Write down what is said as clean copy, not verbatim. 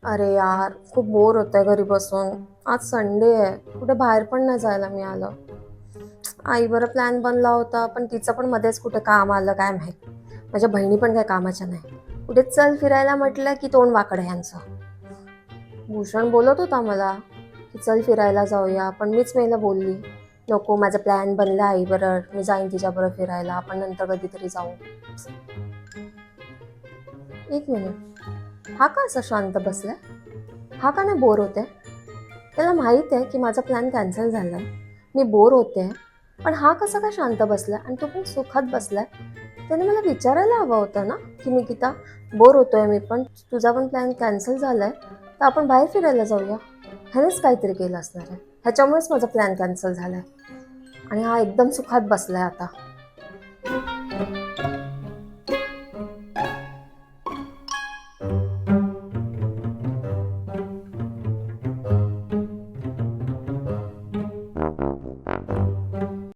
अरे यार, खूप बोर होतंय घरी बसून. आज संडे आहे, कुठे बाहेर पण नाही जायला मिळालं. आई बरं प्लॅन बनला होता, पण तिचं पण मध्येच कुठे काम आलं काय माहित. माझ्या बहिणी पण काही कामाच्या नाही. कुठे चल फिरायला म्हटलं की तोंड वाकडं ह्यांचं. भूषण बोलत होता मला की चल फिरायला जाऊया, पण मीच मेला बोलली नको, माझा प्लॅन बनला आई बरोबर, मी जाईन तिच्याबरोबर फिरायला, आपण नंतर कधीतरी जाऊ. एक मिनिट, हा का असा शांत बसलाय? हा का नाही बोर होते? त्याला माहित आहे की माझा प्लॅन कॅन्सल झालाय, मी बोर होते, पण हा कसा काय शांत बसलाय आणि तो पण सुखात बसलाय? त्याने मला विचारायला हवं होतं ना की निकिता, बोर होतोय मी पण, तुझा पण प्लॅन कॅन्सल झालाय, तर आपण बाहेर फिरायला जाऊया. ह्यानेच काहीतरी केलं असणार आहे, ह्याच्यामुळेच माझा प्लॅन कॅन्सल झालाय आणि हा एकदम सुखात बसलाय आता.